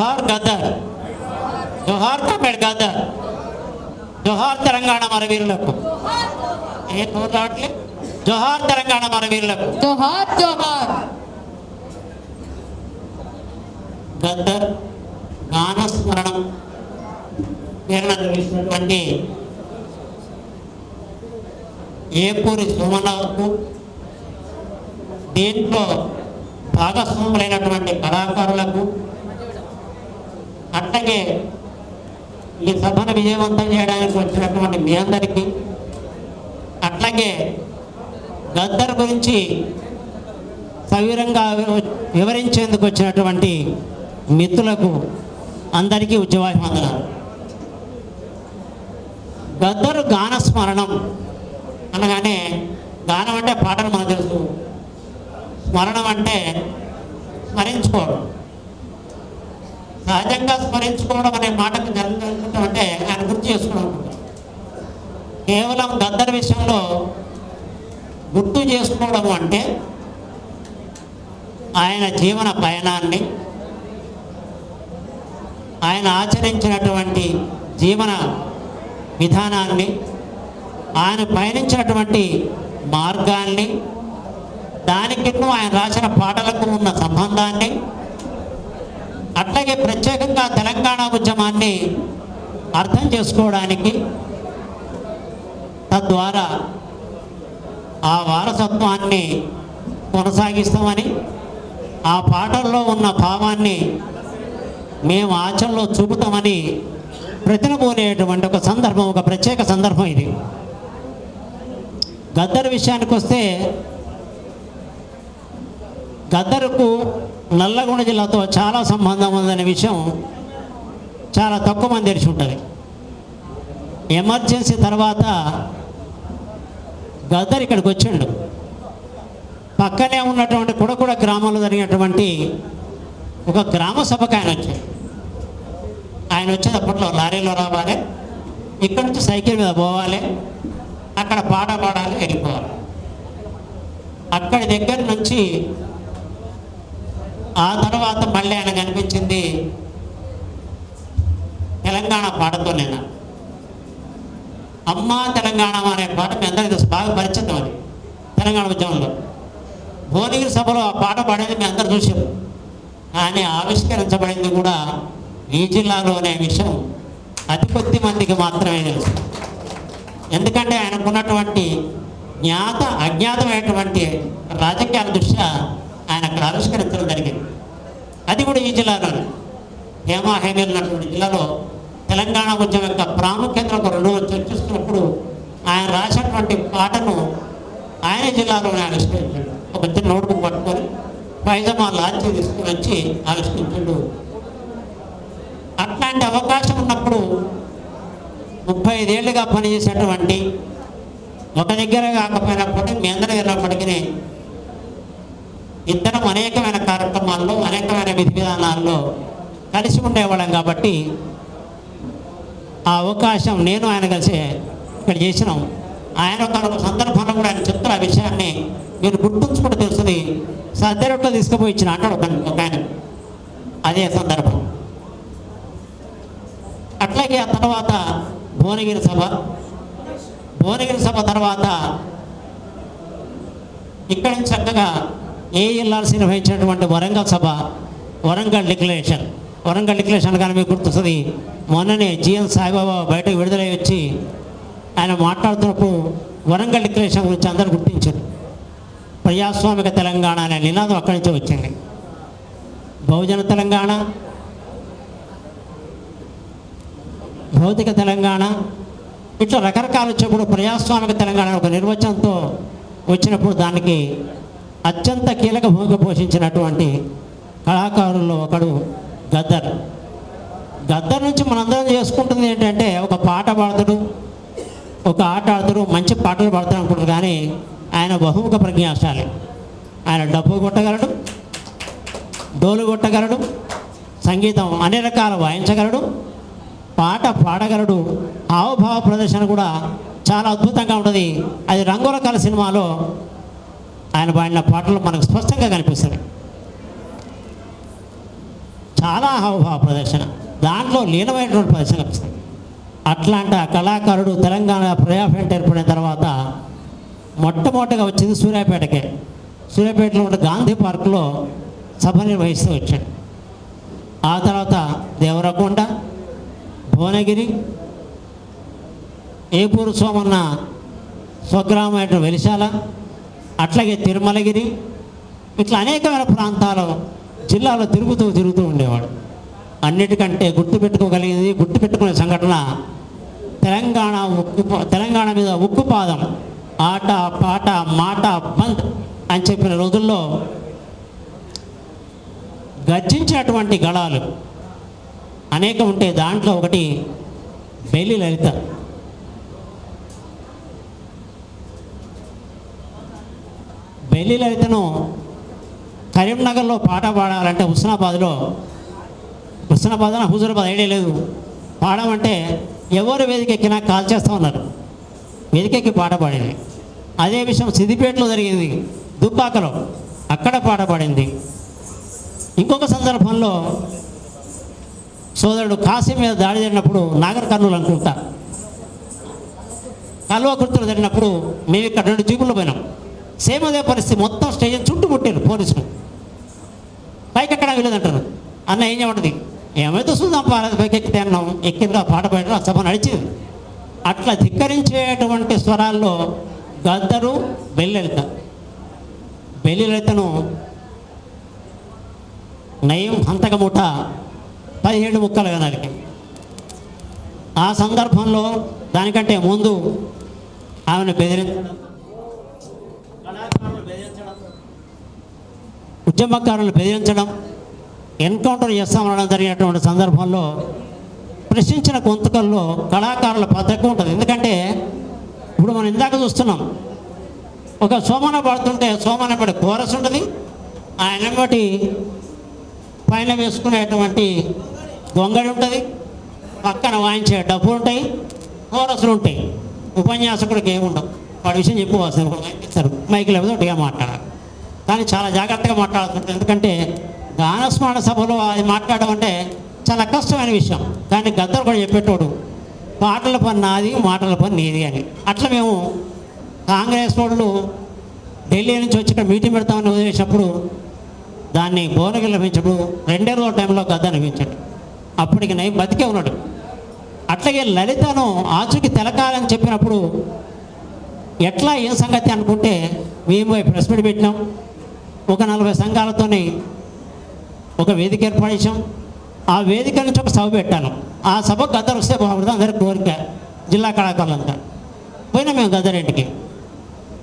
జోహార్ గద్దర్, జోహార్ తమిళ గద్దర్, జోహార్ తెలంగాణ మరవీరులకు. ఏం నోరు రావట్లేదు. జోహార్ తెలంగాణ మరవీరులకు. జోహార్ జోహార్. గద్దర్ గానస్మరణం ప్రేరణ తెలిసినటువంటి ఏపూరి సోమనాథ్కు, దీంట్లో భాగస్వాములైనటువంటి కళాకారులకు, అట్లాగే ఈ సభను విజయవంతం చేయడానికి వచ్చినటువంటి మీ అందరికీ, అట్లాగే గద్దర్ గురించి సవివరంగా వివరించేందుకు వచ్చినటువంటి మిత్రులకు అందరికీ ఉద్యమాభివందనాలు. గద్దరు గానస్మరణం అనగానే, గానం అంటే పాటలు మనకు తెలుసు, స్మరణం అంటే స్మరించుకోవడం. సహజంగా స్మరించుకోవడం అనే మాటకు జరుగుతుంటాం అంటే ఆయన గుర్తు చేసుకోవడం. కేవలం గద్దర్ విషయంలో గుర్తు చేసుకోవడం అంటే ఆయన జీవన పయనాన్ని, ఆయన ఆచరించినటువంటి జీవన విధానాన్ని, ఆయన పయనించినటువంటి మార్గాన్ని, దానికి ఆయన రాసిన పాటలకు ఉన్న సంబంధాన్ని, అట్లాగే ప్రత్యేకంగా తెలంగాణ ఉద్యమాన్ని అర్థం చేసుకోవడానికి, తద్వారా ఆ వారసత్వాన్ని కొనసాగిస్తామని, ఆ పాటల్లో ఉన్న భావాన్ని మేము ఆచరణలో చూపుతామని ప్రతినబోలేటువంటి ఒక సందర్భం, ఒక ప్రత్యేక సందర్భం ఇది. గద్దర్ విషయానికి వస్తే, గద్దర్కు నల్లగొండ జిల్లాతో చాలా సంబంధం ఉందనే విషయం చాలా తక్కువ మంది తెలిసి ఉంటుంది. ఎమర్జెన్సీ తర్వాత గద్దర్ ఇక్కడికి వచ్చిండు. పక్కనే ఉన్నటువంటి కుడకుడ గ్రామంలో జరిగినటువంటి ఒక గ్రామ సభకు ఆయన వచ్చాడు. ఆయన వచ్చేటప్పట్లో లారీలో రావాలి, ఇక్కడి నుంచి సైకిల్ మీద పోవాలి, అక్కడ పాట పాడాలి, వెళ్ళిపోవాలి. అక్కడి దగ్గర నుంచి ఆ తర్వాత మళ్ళీ ఆయన కనిపించింది తెలంగాణ పాటతో. నేను అమ్మా తెలంగాణ అనే పాట మీ అందరికీ తెలుసు, బాగా పరిచితం. అది తెలంగాణ ఉద్యమంలో భువనగిరి సభలో ఆ పాట పాడేది మీ అందరు చూశారు. కానీ ఆవిష్కరించబడింది కూడా ఈ జిల్లాలో అనే విషయం అతి కొద్ది మందికి మాత్రమే తెలుసు. ఎందుకంటే ఆయనకున్నటువంటి అజ్ఞాతమైనటువంటి రాజకీయాల దృష్ట్యా ఆయన అక్కడ ఆవిష్కరించడం జరిగింది. అది కూడా ఈ జిల్లాలోనే, హేమా ఉన్నటువంటి జిల్లాలో తెలంగాణ ఉద్యమం యొక్క ప్రాముఖ్యతను ఒక 2 రోజులు చర్చిస్తున్నప్పుడు ఆయన రాసినటువంటి పాటను ఆయన జిల్లాలోనే ఆవిష్కరించాడు. ఒక చిన్న నోట్బుక్ పట్టుకొని పైజమా లాంచి తీసుకుని వచ్చి ఆవిష్కరించాడు. అట్లాంటి అవకాశం ఉన్నప్పుడు 35 ఏళ్ళుగా పనిచేసేటువంటి, ఒక దగ్గర కాకపోయినప్పటికీ మీ అందరి వెళ్ళినప్పటికీ ఇద్దరం అనేకమైన కార్యక్రమాల్లో, అనేకమైన విధి విధానాల్లో కలిసి ఉండేవాళ్ళం. కాబట్టి ఆ అవకాశం నేను ఆయన కలిసి ఇక్కడ చేసినాం. ఆయన ఒక సందర్భంలో కూడా ఆయన చెప్తున్న ఆ విషయాన్ని మీరు గుర్తుంచుకుంటూ తెలుస్తుంది. సద్దరొట్లో తీసుకుపోయి ఇచ్చిన అంటాడు ఒక ఆయన, అదే సందర్భం. అట్లాగే ఆ తర్వాత భువనగిరి సభ తర్వాత ఇక్కడి నుంచి చక్కగా ఏఎల్ఆర్సీ నిర్వహించినటువంటి వరంగల్ సభ, వరంగల్ డిక్లరేషన్ కానీ మీకు గుర్తొస్తుంది. మొన్ననే జిఎన్ సాయిబాబా బయటకు విడుదలై వచ్చి ఆయన మాట్లాడుతున్నప్పుడు వరంగల్ డిక్లరేషన్ గురించి అందరూ గుర్తించారు. ప్రజాస్వామిక తెలంగాణ అనే నినాదం అక్కడి నుంచే వచ్చింది. బహుజన తెలంగాణ, భౌతిక తెలంగాణ, ఇట్లా రకరకాలు వచ్చినప్పుడు ప్రజాస్వామిక తెలంగాణ ఒక నిర్వచనంతో వచ్చినప్పుడు దానికి అత్యంత కీలక భూమిక పోషించినటువంటి కళాకారుల్లో ఒకడు గద్దర్ నుంచి మనందరం చేసుకుంటుంది ఏంటంటే, ఒక పాట పాడతాడు, ఒక ఆట ఆడతాడు, మంచి పాటలు పాడతాడు అనుకుంటారు. కానీ ఆయన బహుముఖ ప్రజ్ఞాశాలి. ఆయన డబ్బు కొట్టగలడు, డోలు కొట్టగలడు, సంగీతం అన్ని రకాల వాయించగలడు, పాట పాడగలడు. హావభావ ప్రదర్శన కూడా చాలా అద్భుతంగా ఉంటుంది. అది రంగుల కళ సినిమాలో ఆయన పాడిన పాటలు మనకు స్పష్టంగా కనిపిస్తాయి. చాలా హావభావ ప్రదర్శన, దాంట్లో లీనమైనటువంటి ప్రదర్శన వస్తుంది. అట్లాంటి ఆ కళాకారుడు తెలంగాణ ప్రజాఫ్రంట్ ఏర్పడిన తర్వాత మొట్టమొదటిగా వచ్చింది సూర్యాపేటకే. సూర్యాపేటలో ఉన్న గాంధీ పార్కులో సభ నిర్వహిస్తూ వచ్చాడు. ఆ తర్వాత దేవరకొండ, భువనగిరి, ఏపూరు సోమన్న స్వగ్రామైన వెలిశాల, అట్లాగే తిరుమలగిరి, ఇట్లా అనేకమైన ప్రాంతాలు జిల్లాలో తిరుగుతూ ఉండేవాడు. అన్నిటికంటే గుర్తుపెట్టుకునే సంఘటన తెలంగాణ మీద ఉక్కుపాదం, ఆట పాట మాట బంద్ అని చెప్పిన రోజుల్లో గర్జించినటువంటి గళాలు అనేకం ఉంటే దాంట్లో ఒకటి బెల్లి లలిత. బెల్లి లలితను కరీంనగర్లో పాట పాడాలంటే హుజూరాబాద్లో హుజూరాబాద్ ఐడియా లేదు, పాడమంటే ఎవరు వేదిక ఎక్కినా కాల్ చేస్తూ ఉన్నారు. వేదికెక్కి పాట పాడింది. అదే విషయం సిద్దిపేటలో జరిగింది, దుబ్బాకలో, అక్కడ పాట పాడింది. ఇంకొక సందర్భంలో సోదరుడు కాశీ మీద దాడి జరిగినప్పుడు, నాగర్ కర్నూలు అనుకుంటా, కల్వకుర్తులు జరిగినప్పుడు మేము ఇక్కడ 2 జీపుల్లో పోయినాం. సేమ్ అదే పరిస్థితి, మొత్తం స్టేజ్ చుట్టుముట్టారు పోలీసులు. పైకి ఎక్కడ వెళ్ళదంటారు. అన్న ఏం చేయమంటుంది, ఏమైతే చూద్దాం పైకి ఎక్కితే అన్నాం. ఎక్కిందా పాట పాడడం, ఆ సభ నడిచింది. అట్లా ధిక్కరించేటువంటి స్వరాల్లో గద్దరు, బెల్లి లలితను నయం హంతకముఠ 17 ముక్కలుగా నరికి. ఆ సందర్భంలో దానికంటే ముందు ఆమెను బెదిరించడం, ఉద్యమకారులను బెదిరించడం, ఎన్కౌంటర్ చేస్తామనడం జరిగినటువంటి సందర్భంలో ప్రశ్నించిన గొంతుకల్లో కళాకారుల పాత్ర ఎక్కువ ఉంటుంది. ఎందుకంటే ఇప్పుడు మనం ఇందాక చూస్తున్నాం, ఒక సోమన పాడుతుంటే సోమన పడి కోరస్ ఉంటుంది, ఆయన బట్టి పైన వేసుకునేటువంటి గొంగడి ఉంటుంది, పక్కన వాయించే డబ్బులు ఉంటాయి, కోరసులు ఉంటాయి. ఉపన్యాసకుడికి ఏముండవు, వాడి విషయం చెప్పుకోవాల్సింది ఇస్తారు, మైకి లేకపోతే ఒకటిగా మాట్లాడాలి. కానీ చాలా జాగ్రత్తగా మాట్లాడుతుంటారు. ఎందుకంటే గానస్మరణ సభలో అది మాట్లాడడం అంటే చాలా కష్టమైన విషయం. కానీ గద్దరు కూడా చెప్పేటోడు, పాటల పని నాది, మాటల పని నీది అని. అట్లా మేము కాంగ్రెస్ వాళ్ళు ఢిల్లీ నుంచి వచ్చి ఇక్కడ మీటింగ్ పెడతామని వదిలేసినప్పుడు దాన్ని భువనగిరిలో పెంచినప్పుడు 2 రోజుల టైంలో గద్ద అనిపించాడు. అప్పటికి నయం బతికే ఉన్నాడు. అట్లాగే లలితను ఆచూకి తెలకాలని చెప్పినప్పుడు ఎట్లా ఏం సంగతి అనుకుంటే మేము ప్రెస్ మీట్ పెట్టినాం. ఒక 40 సంఘాలతోని ఒక వేదిక ఏర్పాటు చేసాం. ఆ వేదిక నుంచి ఒక సభ పెట్టాను. ఆ సభ గద్దరు వస్తే బాగుంటుంది అందరి కోరిక, జిల్లా కళాకారులంతా. పోయినా మేము గద్దరింటికి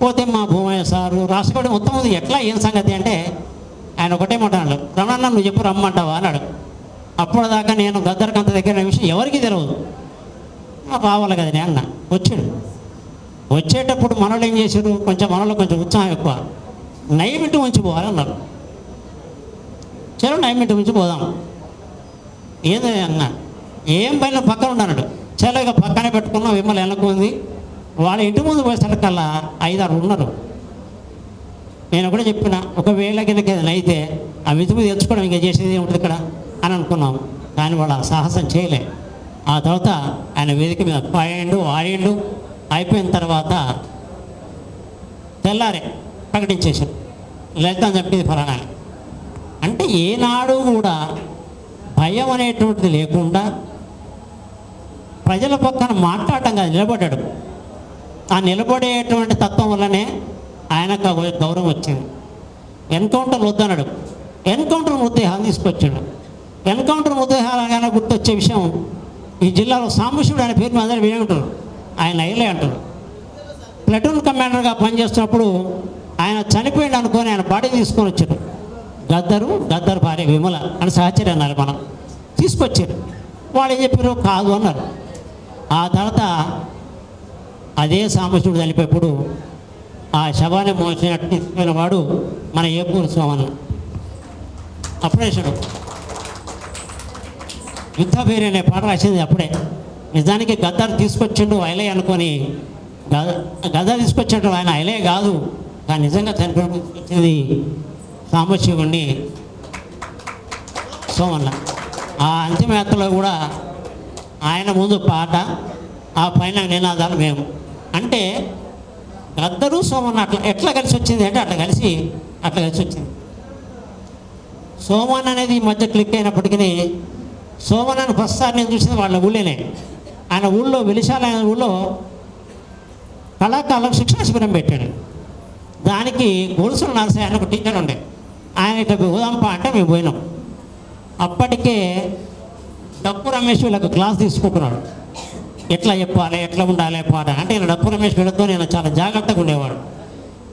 పోతే మా భూమయ్య సారు రాష్ట్రపతి మొత్తం ఉంది. ఎట్లా ఏం సంగతి అంటే ఆయన ఒకటే మాట్లాడాడు, రమణ నువ్వు చెప్పు రమ్మంటావా అన్నాడు. అప్పటిదాకా నేను గద్దరికి అంత దగ్గర విషయం ఎవరికి తెలియదు. రావాలి కదా నేను అన్న. వచ్చేటప్పుడు మనలో ఏం చేశారు, మనలో కొంచెం ఉత్సాహం ఎక్కువ. నైమిటి ఉంచి పోవాలన్నారు. చలో నైమిటి ఉంచి పోదాం. ఏదో అన్న ఏం పైన పక్కన ఉన్నాడు. చలో ఇక పక్కనే పెట్టుకున్నాం. విమల వెనక్కుంది. వాళ్ళ ఇంటి ముందు పోయేసరికల్లా 5-6 ఉన్నారు. నేను కూడా చెప్పిన, ఒకవేళ కిందకి ఏదైనా అయితే ఆ విధులు తెచ్చుకోవడం ఇంకా చేసేది ఉంటుంది ఇక్కడ అని అనుకున్నాం. కానీ వాళ్ళ సాహసం చేయలే. ఆ తర్వాత ఆయన వేదిక మీద ఆడిండు. అయిపోయిన తర్వాత తెల్లారే ప్రకటించేశారు, లలిత అని చెప్పింది ఫలానా. అంటే ఏనాడు కూడా భయం అనేటువంటిది లేకుండా ప్రజల పక్కన మాట్లాడటంగా నిలబడ్డాడు. ఆ నిలబడేటువంటి తత్వం వల్లనే ఆయనకు గౌరవం వచ్చింది. ఎన్కౌంటర్ వద్దన్నాడు, ఎన్కౌంటర్ మృతదేహాలు తీసుకొచ్చాడు. ఎన్కౌంటర్ మృతదేహాలు గుర్తొచ్చే విషయం, ఈ జిల్లాలో సాంబశివుడు అనే పేరు అందరూ వినే ఉంటారు. ఆయన ఐలే అంటారు. ప్లటూన్ కమాండర్గా పనిచేస్తున్నప్పుడు ఆయన చనిపోయాడు అనుకొని ఆయన బాడీ తీసుకొని వచ్చాడు. గద్దరు భార్య విమల అని సహచర్య అన్నారు. మనం తీసుకొచ్చారు. వాళ్ళు ఏం చెప్పారు, కాదు అన్నారు. ఆ తర్వాత అదే సాంబశివుడు చనిపోయేప్పుడు ఆ శవాన్ని మోసినట్టు తీసుకుపోయిన వాడు మన ఏపూరు సోమన్న. అప్పుడేసాడు యుద్ధ పేరు అనే పాట రాసింది అప్పుడే. నిజానికి గద్దరు తీసుకొచ్చిండు ఐలే అనుకొని, గద్దరు తీసుకొచ్చాడు ఆయన ఐలే కాదు. కానీ నిజంగా చనిపోయింది సాంబశివుడిని సోమన్న. ఆ అంతిమయాత్రలో కూడా ఆయన ముందు పాట, ఆ పైన నినాదాలు మేము. అంటే గద్దరు సోమన్న అట్లా ఎట్లా కలిసి వచ్చింది అంటే అట్లా కలిసి వచ్చింది. సోమన్ అనేది ఈ మధ్య క్లిక్ అయినప్పటికీ సోమన్నను ఫస్ట్ సార్ నేను చూసింది వాళ్ళ ఊళ్ళోనే. ఆయన ఊళ్ళో వెలిశాల ఊళ్ళో కళాకారులకు శిక్షణ శిబిరం పెట్టాడు. దానికి గొలుసుల నరసయ్య ఆయన ఒక టీచర్ ఉండే. ఆయన ఇట్లా పోదాంప అంటే మేము పోయినాం. అప్పటికే డప్పు రమేష్ వీళ్ళకు క్లాస్ తీసుకుంటున్నాడు, ఎట్లా చెప్పాలి, ఎట్లా ఉండాలి పాట అంటే. నేను డప్పు రమేష్ వీళ్ళతో నేను చాలా జాగ్రత్తగా ఉండేవాడు.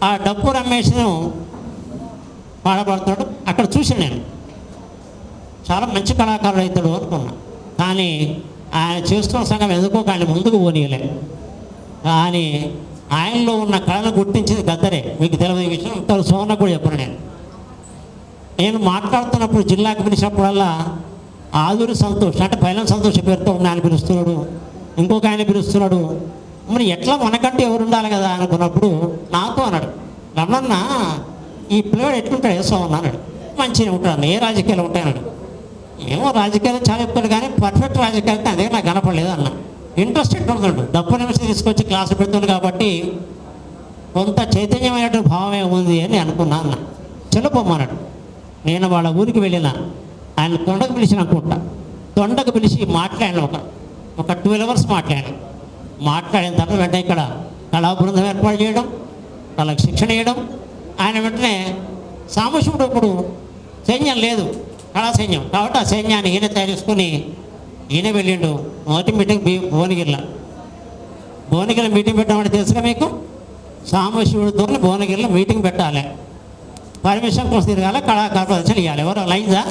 ఆ డప్పు రమేష్ను పాడబడుతున్నాడు. అక్కడ చూసి నేను చాలా మంచి కళాకారుడు అవుతాడు అనుకున్నా. కానీ ఆయన చేస్తున్న సంఘం ఎందుకో ఆయన ముందుకు పోనీయలే. కానీ ఆయనలో ఉన్న కళను గుర్తించింది గద్దరే. మీకు తెలియదు ఈ విషయం, ఇంత సోమన్న కూడా చెప్పను. నేను మాట్లాడుతున్నప్పుడు జిల్లాకు పిలిచినప్పుడల్లా ఆదూరి సంతోష్ అంటే పైలం సంతోష్ పేరుతో ఉన్న ఆయన పిలుస్తున్నాడు, ఇంకొక ఆయన పిలుస్తున్నాడు. మరి ఎట్లా మనకంటే ఎవరు ఉండాలి కదా అనుకున్నప్పుడు నాతో అన్నాడు, రమణన్న ఈ పిల్లవాడు ఎట్లుంటాడు సోమన్న అన్నాడు. మంచిగా ఉంటాడు, ఏ రాజకీయాలు ఉంటాయన్నాడు. ఏమో రాజకీయాలు చాలా చెప్తాడు కానీ పర్ఫెక్ట్ రాజకీయాలు అదే నాకు కనపడలేదు అన్న. ఇంట్రెస్ట్ ఎట్లుంటాడు, డబ్బు నిమిషం తీసుకొచ్చి క్లాసు పెడుతుంది కాబట్టి కొంత చైతన్యమైనటువంటి భావమే ఉంది అని అనుకున్నా అన్న. చెల్లపోమన్నాడు. నేను వాళ్ళ ఊరికి వెళ్ళిన, ఆయన తొండకు పిలిచి అనుకుంటా, తొండకు పిలిచి మాట్లాడాను. ఒక 12 అవర్స్ మాట్లాడిన తర్వాత వెంటనే ఇక్కడ కళా బృందం ఏర్పాటు చేయడం, వాళ్ళకి శిక్షణ ఇవ్వడం. ఆయన వెంటనే సాంబశివుడు ఇప్పుడు సైన్యం లేదు, కళా సైన్యం కాబట్టి ఆ సైన్యాన్ని ఈయన తయారు చేసుకుని ఈయన వెళ్ళిండు. మొదటి మీటింగ్ భువనగిరిలో మీటింగ్ పెట్టామంటే తెలుసుగా మీకు. సాంబశివుడితో భువనగిరిలో మీటింగ్ పెట్టాలి, పర్మిషన్ కోసం తిరగాలి, కళాకారు ప్రదర్శన ఇవ్వాలి. ఎవరో లైన్సా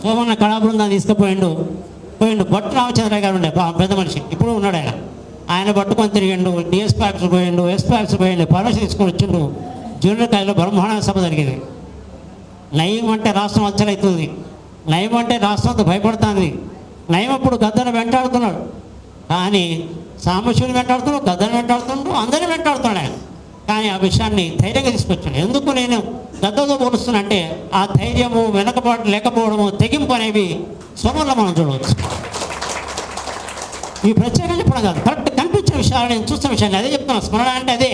సోమన్న కళా బృందాన్ని తీసుకుపోయిండు. భట్టు రామచంద్రయ్య గారు ఉండే పెద్ద మనిషి, ఇప్పుడు ఉన్నాడు ఆయన. ఆయన పట్టుకొని తిరిగిండు, డిఎస్పీ ఆఫీస్ పోయిండు, ఎస్పీ ఆఫీస్ పోయిండు, పర్మిషన్ తీసుకొని వచ్చిండు. జూనియర్ కాలేజీలో బ్రహ్మాండ సభ జరిగింది. నయం అంటే రాష్ట్రం అచ్చలవుతుంది, నయం అంటే రాష్ట్రంతో భయపడుతుంది. నయం అప్పుడు గద్దను వెంటాడుతున్నాడు, కానీ సాంబశివుని వెంటాడుతున్నాడు, గద్దను వెంటాడుతున్నాడు, అందరినీ వెంటాడుతున్నాడు ఆయన. కానీ ఆ విషయాన్ని ధైర్యంగా తీసుకొచ్చాడు. ఎందుకు నేను గద్దతో పోలుస్తున్నా అంటే ఆ ధైర్యము, వెనకబాటు లేకపోవడము, తెగింపు అనేవి సోమన్లో మనం చూడవచ్చు. ఈ ప్రత్యేకంగా చెప్పడం కాదు, కరెక్ట్ కనిపించిన విషయాలు నేను చూస్తున్న విషయాన్ని అదే చెప్తున్నాను. స్మరణ అంటే అదే.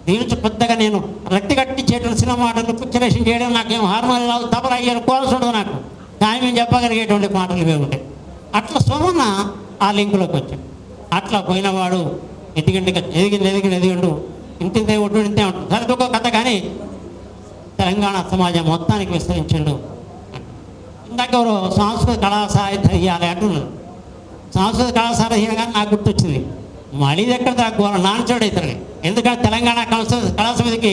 దీని నుంచి పెద్దగా నేను రక్తి కట్టి చేయడం, సినిమా మాటలు పిక్చరేషన్ చేయడం, నాకేం హార్మోని రాదు, తపలు అయ్యారు, కోల్స్ ఉండదు నాకు. కానీ మేము చెప్పగలిగేటువంటి మాటలు ఇవే ఉంటాయి. అట్లా సోమన్న ఆ లింకులోకి వచ్చాడు. అట్లా పోయినవాడు ఎదిగిండు, ఇంటింతే ఒడ్డు ఇంతే ఉంటుంది. దానికి ఒక కథ. కానీ తెలంగాణ సమాజం మొత్తానికి విస్తరించాడు. ఇందాక ఎవరు సంస్కృత కళా సాహిత్యం ఇవ్వాలి అంటున్నారు. సంస్కృత కళా సాహిత్యం కానీ నాకు గుర్తొచ్చింది, మళ్ళీ దగ్గర దాకా నాన్చోడు అవుతాడు. ఎందుకంటే తెలంగాణ కళా సమితికి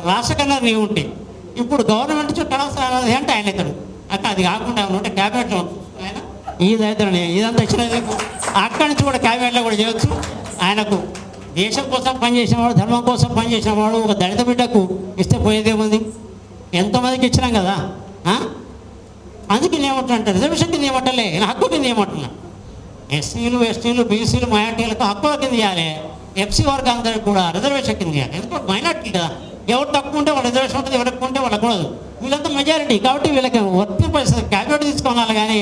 రాష్ట్ర కన్నా నీవు ఉంటాయి. ఇప్పుడు గవర్నమెంట్ కళాశాల అంటే ఆయన అవుతాడు. అక్కడ అది కాకుండా ఉంటే క్యాబినెట్లో ఆయన ఇది అవుతాడు. ఇదంతా ఇచ్చినది అక్కడి నుంచి కూడా క్యాబినెట్లో కూడా చేయవచ్చు. ఆయనకు దేశం కోసం పనిచేసినవాడు, ధర్మం కోసం పనిచేసినవాడు. ఒక దళిత బిడ్డకు ఇస్తే పోయేదేముంది, ఎంతోమందికి ఇచ్చినాం కదా. అందుకే ఏమంటున్నా రిజర్వేషన్ కింద ఏమంటలే, హక్కు కింద ఏమంటున్నా. ఎస్టీలు బీసీలు మైనార్టీలకు హక్కుల కింద ఇవ్వాలి. ఎఫ్సీ వర్గం అందరికి కూడా రిజర్వేషన్ కింద ఇవ్వాలి. ఎందుకంటే మైనార్టీ కదా, ఎవరు తక్కువ ఉంటే వాళ్ళ రిజర్వేషన్ ఉంటుంది, ఎవరు ఎక్కువ ఉంటే వాళ్ళకు కూడా. వీళ్ళంతా మెజారిటీ కాబట్టి వీళ్ళకి వర్తింపు పరిస్థితి క్యాబినెట్ తీసుకోవాలి. కానీ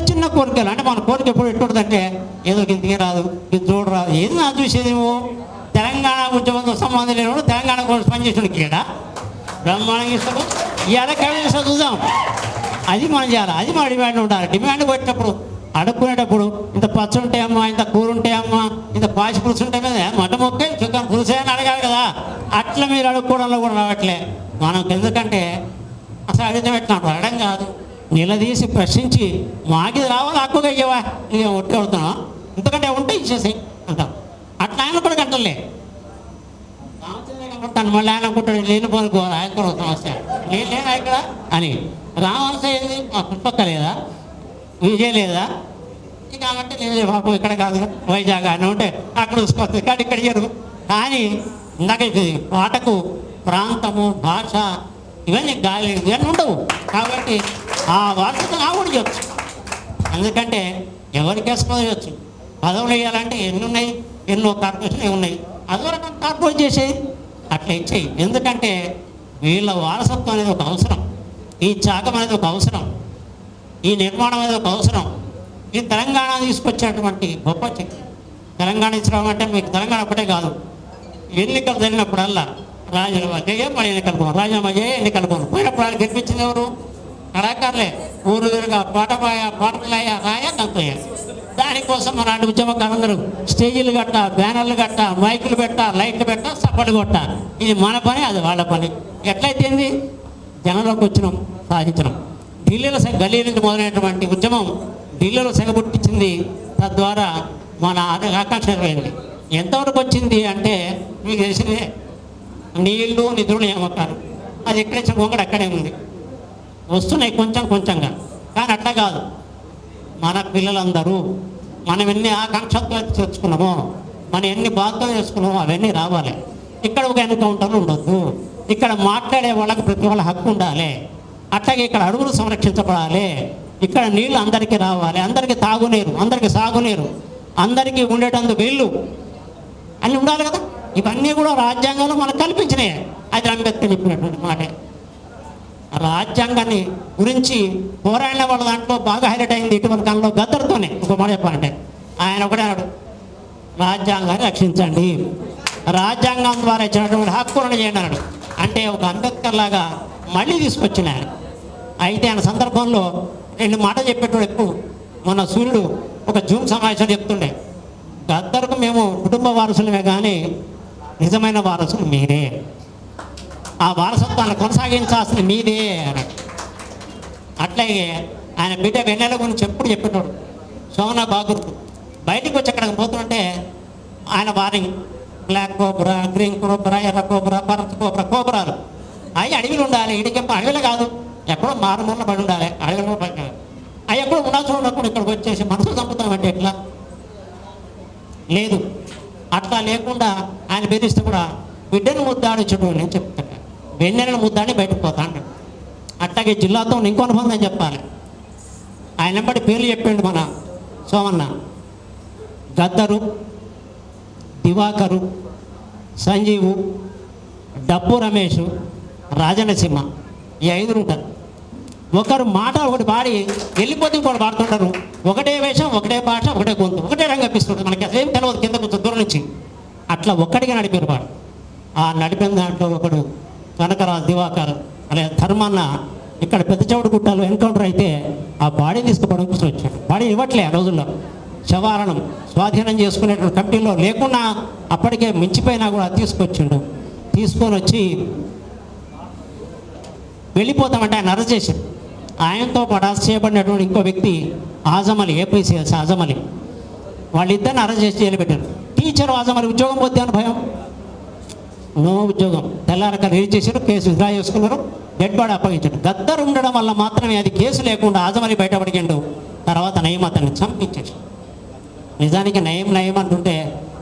చిన్న కోరికలు అంటే మన కోరిక ఎప్పుడు ఎట్టుంటుందంటే ఏదో ఇంటికి రాదు, ఇది చూడు రాదు, ఏది నా చూసేది. నువ్వు తెలంగాణ ఉద్యమంతో సంబంధం లేనివాడు తెలంగాణ కోసం పనిచేసిన ఇక్కడ బ్రహ్మాండంగా ఇస్తాడు. ఇవాళ క్యాబినెట్ చూద్దాం, అది మనం చేయాలి, అది మన డిమాండ్ ఉండాలి. డిమాండ్ పెట్టినప్పుడు అడుక్కునేటప్పుడు ఇంత పచ్చ ఉంటాయమ్మా, ఇంత కూర ఉంటాయమ్మా, ఇంత పాచి పులుసు ఉంటాయి కదా, మట మొక్క చికెన్ పులుసే అని అడగాలి కదా. అట్లా మీరు అడుక్కోవడంలో కూడా రావట్లే. మనం ఎందుకంటే అసలు అడిగితే పెట్టినప్పుడు అడగడం కాదు, నిలదీసి ప్రశ్నించి మాకి రావాలి హక్కుగా ఇవ్వవా, నేను ఒట్టి అవుతున్నావు, ఎందుకంటే ఉంటే ఇచ్చేసాయి అంటాం. అట్లా ఆయన కూడా కంటలే. తను మళ్ళీ ఆయన అనుకుంటాడు లేనిపోనుకో ఆయన కూడా సమస్య లేనా ఇక్కడ అని. రావాల్సి ఏంది, మా పుష్పక్క లేదా, విజయ లేదా, కాబట్టి లేదు పాపం ఇక్కడ కాదు వైజాగ్ అని ఉంటే అక్కడ చూసుకోవచ్చు, ఇక్కడ ఇక్కడ జరుగు. కానీ ఇందాక పాటకు ప్రాంతము, భాష, ఇవన్నీ గాలి ఇవన్నీ ఉండవు. కాబట్టి ఆ వార్తతో నా కూడా చేయొచ్చు. ఎందుకంటే ఎవరికి వేసుకోవచ్చు, పదవులు వేయాలంటే ఎన్ని ఉన్నాయి, ఎన్నో కార్పొరేషన్ ఉన్నాయి, అదో రకం కార్పొరేట్ చేసేది అట్లా ఇచ్చేయి. ఎందుకంటే వీళ్ళ వారసత్వం అనేది ఒక అవసరం, ఈ త్యాగం అనేది ఒక అవసరం. ఈ నిర్మాణం అనేది ఒక అవసరం. ఈ తెలంగాణ తీసుకొచ్చినటువంటి గొప్ప శక్తి. తెలంగాణ ఇచ్చడం అంటే మీకు తెలంగాణ ఒకటే కాదు, ఎన్నికలు జరిగినప్పుడల్లా రాజీనామా చేయ మళ్ళీ ఎన్నికలు పోను, రాజీనామా చేయ ఎన్నికలు పోను. పోయినప్పుడు వాళ్ళు గెలిపించింది ఎవరు? కళాకారులే. ఊరు తిరగా పాటలాయ రాయ దంతయ్య. దానికోసం మన నాటి ఉద్యమకారులందరూ స్టేజీలు కట్ట, బ్యానర్లు కట్ట, మైకులు పెట్ట, లైట్లు పెట్ట, సపోర్ట్ కొట్ట. ఇది మన పని, అది వాళ్ళ పని. ఎట్లయితే జనంలోకి వచ్చినాం, సాధించడం. ఢిల్లీలో గల్లీ నుంచి మొదలైనటువంటి ఉద్యమం ఢిల్లీలో సెగబుట్టించింది. తద్వారా మన ఆకాంక్ష నెరవేరింది. ఎంతవరకు వచ్చింది అంటే మీకు తెలిసిందే, నీళ్లు నిధులు నియామకాలు. అది ఎక్కడే గొంగడు అక్కడే ఉంది, వస్తున్నాయి కొంచెం కొంచెంగా. కానీ అట్లా కాదు, మన పిల్లలందరూ మనం ఎన్ని ఆకాంక్షలతో తెచ్చుకున్నామో, మనం ఎన్ని బాధతో చేసుకున్నామో అవన్నీ రావాలి. ఇక్కడ ఒక ఎన్కౌంటర్లు ఉండొద్దు, ఇక్కడ మాట్లాడే వాళ్ళకి ప్రతి వాళ్ళ హక్కు ఉండాలి. అట్లాగే ఇక్కడ అడవులు సంరక్షించబడాలి, ఇక్కడ నీళ్ళు అందరికీ రావాలి, అందరికీ తాగునీరు, అందరికీ సాగునీరు, అందరికీ ఉండేటందుకు ఇల్లు అన్నీ ఉండాలి కదా. ఇవన్నీ కూడా రాజ్యాంగంలో మనకు కల్పించినాయి. అది అంబేద్కర్ చెప్పినటువంటి మాటే. రాజ్యాంగాన్ని గురించి పోరాడిన వాళ్ళ దాంట్లో బాగా హైలైట్ అయింది ఇటీవల కాలంలో గద్దర్తోనే. ఒక మాట చెప్పాలంటే ఆయన ఒకటే అన్నాడు, రాజ్యాంగాన్ని రక్షించండి, రాజ్యాంగం ద్వారా ఇచ్చినటువంటి హక్కులను చేయండి అన్నాడు. అంటే ఒక అంబేద్కర్ లాగా మళ్ళీ తీసుకొచ్చిన ఆయన. అయితే ఆయన సందర్భంలో 2 మాటలు చెప్పేటోడు ఎక్కువ. మొన్న సూర్యుడు ఒక జూమ్ సమావేశం చెప్తుండే, గద్దర్కు మేము కుటుంబ వారసులమే కానీ నిజమైన వారసులు మీరే, ఆ వారసత్వాన్ని కొనసాగించాల్సింది మీదే అన్నాడు. అట్లాగే ఆయన బిడ్డ వెన్నెల గురించి ఎప్పుడు చెప్పేటోడు. సోనా బాగుర్తు బయటికి వచ్చి అక్కడికి పోతుంటే ఆయన వారింగ్ బ్లాక్ కోబ్రా, గ్రీన్ కోబ్రా, ఎర్ర కోబ్రా, భరత్ కోబ్రా, కోబ్రాలు అవి అడవిలు ఉండాలి. ఇడికెంప అడవిలో కాదు, ఎక్కడో మారుమూల పడి ఉండాలి, అడవిలో పడి. అవి ఎక్కడో ఉన్నా చూడకుండా ఇక్కడికి వచ్చేసి మనసు చంపుతామంటే ఎట్లా? లేదు. అట్లా లేకుండా ఆయన బెదిరిస్తే కూడా బిడ్డను ముద్దాడించడం నేను చెప్తాను, వెన్నెలను ముద్దాడి బయటకు పోతాను. అట్లాగే జిల్లాతో ఇంకో అనుబంధం చెప్పాలి. ఆయన బట్టి పేర్లు చెప్పిండు మన సోమన్న. గద్దరు, దివాకరు, సంజీవు, డబ్బు రమేష్, రాజనసింహ, ఈ 5 ఉంటారు. ఒకరు మాట ఒకటి పాడి వెళ్ళిపోతే ఇంకోటి పాడుతుంటారు. ఒకటే వేషం, ఒకటే భాష, ఒకటే గొంతు, ఒకటే రంగు అనిపిస్తుంటుంది. మనకి అసలు ఏం తెలియదు కింద కొంచెం దూరం నుంచి. అట్లా ఒక్కడిగా నడిపారు వాడు. ఆ నడిపిన దాంట్లో ఒకడు కనకరాజు దివాకర్ అనే ధర్మన్న ఇక్కడ పెద్ద చౌడు గుట్టాలో ఎన్కౌంటర్ అయితే ఆ బాడీ తీసుకుపోవడం కోసం వచ్చాడు. బాడీ ఇవ్వట్లే ఆ రోజుల్లో. శవారణం స్వాధీనం చేసుకునేటువంటి కమిటీలో లేకున్నా అప్పటికే మించిపోయినా కూడా తీసుకొచ్చిండు. తీసుకొని వచ్చి వెళ్ళిపోతామంటే ఆయన అరెస్ట్ చేశాడు. ఆయనతో పాటు అరెస్ట్ చేయబడినటువంటి ఇంకో వ్యక్తి ఆజమలి, ఏపీసీఎస్ ఆజమలి, వాళ్ళిద్దరిని అరెస్ట్ చేసి జైలు పెట్టారు. టీచర్ ఆజమలి ఉద్యోగం పోతే అని భయం, నో ఉద్యోగం. తెల్లారక రిలీజ్ చేశారు, కేసు విత్డ్రా చేసుకున్నారు, డెడ్ బాడీ అప్పగించాడు. గద్దరు ఉండడం వల్ల మాత్రమే అది కేసు లేకుండా ఆజమలి బయటపడిగిండు. తర్వాత నయం అతన్ని చంపించాడు. నిజానికి నయం అంటుంటే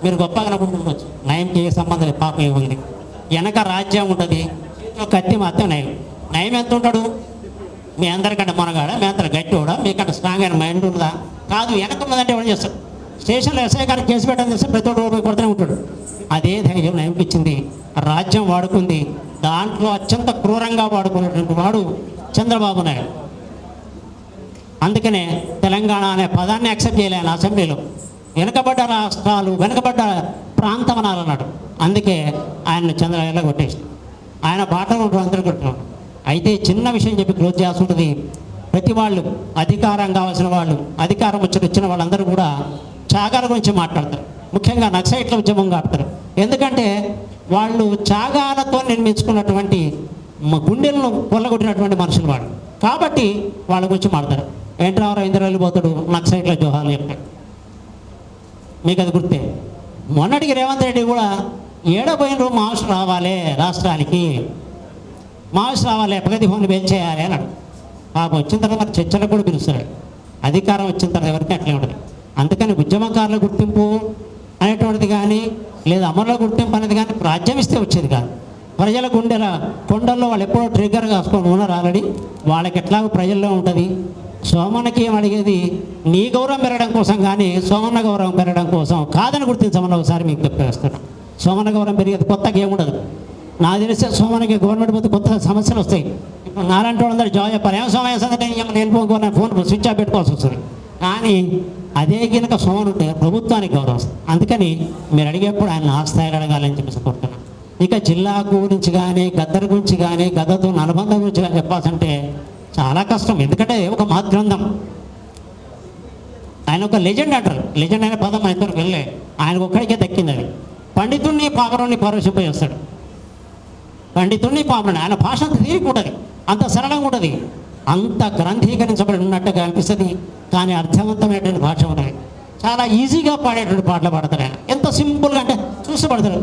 మీరు గొప్పగా అనుకుంటుండొచ్చు, నయంకి ఏ సంబంధం లేదు, పాపం ఏముంది. వెనక రాజ్యం ఉంటుంది, కత్తి మాత్రం నయం ఎంత ఉంటాడు? మీ అందరికంటే మనగాడ, మీ అందరు గట్టి కూడా, మీకంటే స్ట్రాంగ్ అయిన మైండ్ ఉందా? కాదు. వెనక ఉన్నదంటే ఎవరు చేస్తాడు? స్టేషన్లో ఎస్ఐ గారికి కేసు పెట్టని చేస్తే ప్రతి ఒక్కరు కొడుతూనే ఉంటాడు. అదే ధైర్యం నయంకి ఇచ్చింది. రాజ్యం వాడుకుంది. దాంట్లో అత్యంత క్రూరంగా వాడుకున్నటువంటి వాడు చంద్రబాబు నాయుడు. అందుకనే తెలంగాణ అనే పదాన్ని యాక్సెప్ట్ చేయలేను అసెంబ్లీలో. వెనుకబడ్డ రాష్ట్రాలు, వెనుకబడ్డ ప్రాంతం అనాలన్నాడు. అందుకే ఆయన్ని చంద్రబాబు కొట్టేసి ఆయన బాటలో అందరూ కొట్టినాడు. అయితే చిన్న విషయం చెప్పి క్లోజ్ చేయాల్సి ఉంటుంది. ప్రతి వాళ్ళు అధికారం కావాల్సిన వాళ్ళు, అధికారం వచ్చిన వాళ్ళందరూ కూడా త్యాగాల గురించి మాట్లాడతారు. ముఖ్యంగా నక్సలైట్ల ఉద్యమం కాడతారు. ఎందుకంటే వాళ్ళు త్యాగాలతో నిర్మించుకున్నటువంటి గుండెలను కొల్లగొట్టినటువంటి మనుషులు వాళ్ళు. కాబట్టి వాళ్ళ గురించి మాట్లాడతారు. ఏంట్రావు ఇంద్ర వెళ్ళిపోతాడు, నక్సలైట్ల జోహాలు చెప్తాడు. మీకు అది గుర్తే. మొన్నటికి రేవంత్ రెడ్డి కూడా ఏడపోయిన మాస్ రావాలి, రాష్ట్రానికి మాస్ రావాలి, ప్రగతి భవన్ పెంచేయాలి అన్నాడు. పాపం వచ్చిన తర్వాత చర్చలకు కూడా పిలుస్తాడు. అధికారం వచ్చిన తర్వాత ఎవరికి అట్లే ఉంటుంది. అందుకని ఉద్యమకారుల గుర్తింపు అనేటువంటిది కానీ, లేదా అమరుల గుర్తింపు అనేది కానీ రాజ్యం ఇస్తే వచ్చేది కాదు. ప్రజల కొండల్లో వాళ్ళు ఎప్పుడో ట్రిగ్గర్ కాసుకొని ఉన్నారు ఆల్రెడీ. వాళ్ళకి ఎట్లాగో ప్రజల్లో ఉంటుంది. సోమన్నకి ఏం అడిగేది, నీ గౌరవం పెరగడం కోసం కానీ సోమన్న గౌరవం పెరగడం కోసం కాదని గుర్తించమని ఒకసారి మీకు చెప్పేస్తున్నాను. సోమన్న గౌరవం పెరిగేది కొత్తగా ఏముండదు. నాకు తెలిస్తే సోమన్నకి గవర్నమెంట్ పోతే కొత్త సమస్యలు వస్తాయి. నాలాంటి వాళ్ళందరూ జాబ్ చెప్పాలి ఏం సమయం అంటే నేను ఫోన్ స్విచ్ ఆఫ్ పెట్టుకోవాల్సి వస్తుంది. కానీ అదే కనుక ఫోన్ ఉంటే ప్రభుత్వానికి గౌరవం వస్తుంది. అందుకని మీరు అడిగేప్పుడు ఆయన ఆ స్థాయిలో అడగాలని చెప్పేసి కోరుతున్నాను. ఇక జిల్లా గురించి కానీ గద్దర్ గురించి కానీ గద్దతో అనుబంధం గురించి కానీ చెప్పాల్సింటే చాలా కష్టం. ఎందుకంటే ఒక మహద్గ్రంథం, ఆయన ఒక లెజెండ్ అంటారు. లెజెండ్ అనే పదం మన ఇద్దరికి వెళ్ళే ఆయనకు ఒక్కడికే దక్కింది. అది పండితుడిని పామరుని పరవశింపజేస్తాడు. పండితుడిని పామరుని ఆయన భాష అంత తీరిక ఉంటుంది, అంత సరళంగా ఉంటుంది, అంత గ్రంథీకరించబడి ఉన్నట్టుగా అనిపిస్తుంది. కానీ అర్థవంతమైనటువంటి భాష ఉంటుంది. చాలా ఈజీగా పాడేటువంటి పాటలు పాడతారు ఆయన. ఎంత సింపుల్గా అంటే చూసి పడతారు.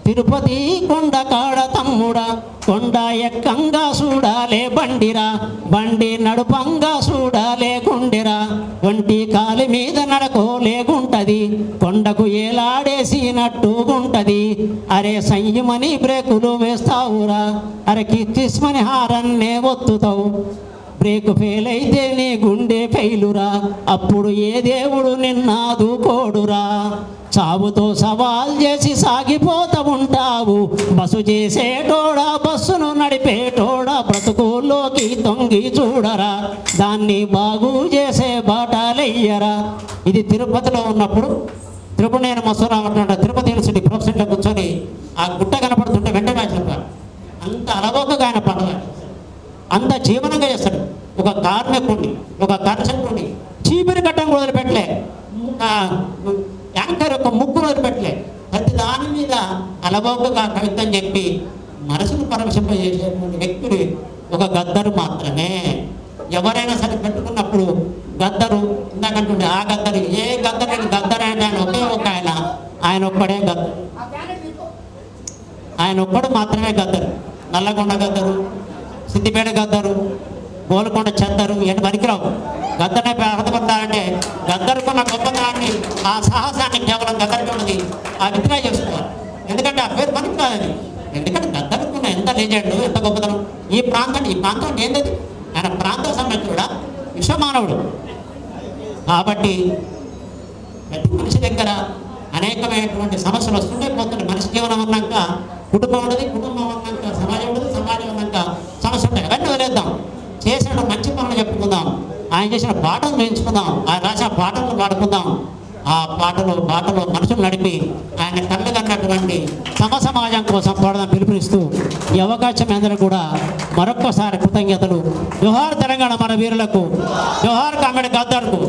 తిరుపతి కొండ కాడ తమ్ముడా కొండ ఎక్కంగా చూడాలే బండిరా, బండి నడుపంగా చూడాలే కుండిరా, ఒంటి కాలి మీద నడకో లేకుంటది, కొండకు ఏలాడేసినట్టుగుంటది, అరే సంయమని బ్రేకులు వేస్తావురా, అరే కిస్మని హారన్నే ఒత్తుతావు, బ్రేక్ ఫెయిల్ అయితే నీ గుండె ఫెయిలురా, అప్పుడు ఏ దేవుడు నిన్నాదుకోడురా, చావుతో సవాల్ చేసి సాగిపోతూ ఉంటావు, బస్సు చేసేటోడా బస్సును నడిపేటోడా, బ్రతుకుల్లోకి తొంగి చూడరా, దాన్ని బాగు చేసే బాటలెయ్యరా. ఇది తిరుపతిలో ఉన్నప్పుడు తిరుపతి మసూరావు అంటున్నాడు. తిరుపతి యూనివర్సిటీ ప్రొఫెసర్లో కూర్చొని ఆ గుట్ట కనపడుతుంటే వెంటనే చెప్పారు. అంత అలవోకగా ఆయన పండుగ అంత జీవనంగా చేస్తాడు. ఒక కార్మికుడిని, ఒక కర్షకుడిని చీపిరి కట్టం కూడా వదిలిపెట్టలే, యాంకర్ యొక్క ముగ్గురు వదిలిపెట్టలే, ప్రతి దాని మీద అలవోకగా కవిత్వం చెప్పి మనసును పరవశింపజేసేటువంటి వ్యక్తులు ఒక గద్దరు మాత్రమే. ఎవరైనా సరే పెట్టుకున్నప్పుడు గద్దరు ఇందాకంటుండే ఆ గద్దరు ఏ గద్దరు గద్దరు అంటే ఆయన ఒకే ఒక ఆయన ఒక్కడే గద్దరు, ఆయన ఒక్కడు మాత్రమే గద్దరు. నల్లగొండ గద్దరు, సిద్దిపేట గద్దరు, గోల్కొండ చెద్దరు ఇవన్నీ పనికిరావు. గద్దర్నే అర్థపడతారంటే గద్దరుకున్న గొప్పతనాన్ని ఆ సాహసాన్ని కేవలం గద్దరికి ఉన్నది ఆ విధంగా చేసుకోవాలి. ఎందుకంటే ఆ పేరు పనికి కాదు. ఎందుకంటే గద్దరుకున్న ఎంత లెజెండ్, ఎంత గొప్పతనం. ఈ ప్రాంతం ఏంటది, ఆయన ప్రాంత సంబంధితుడా విశ్వమానవుడు. కాబట్టి ప్రతి మనిషి దగ్గర అనేకమైనటువంటి సమస్యలు వస్తుంటే పోతుంటే మనిషి జీవనం అన్నాక కుటుంబం ఉన్నది, కుటుంబం అన్నాక సమాజం ఉన్నది, సమాజం అన్నాక సమస్య ఉంటాయి. అవన్నీ వదిలేద్దాం, చేసిన మంచి పనులు చెప్పుకుందాం, ఆయన చేసిన పాటలు నేర్చుకుందాం, ఆయన రాసిన పాటలను పాడుకుందాం. ఆ పాటలో మనుషులు నడిపి ఆయన కళ్ళు కన్నటువంటి సమాజం కోసం పాడదాం పిలుపునిస్తూ ఈ అవకాశం అందరూ కూడా మరొక్కసారి కృతజ్ఞతలు. జోహార్ తెలంగాణ మన వీరులకు, జోహార్ కామెడీ గద్దర్కు.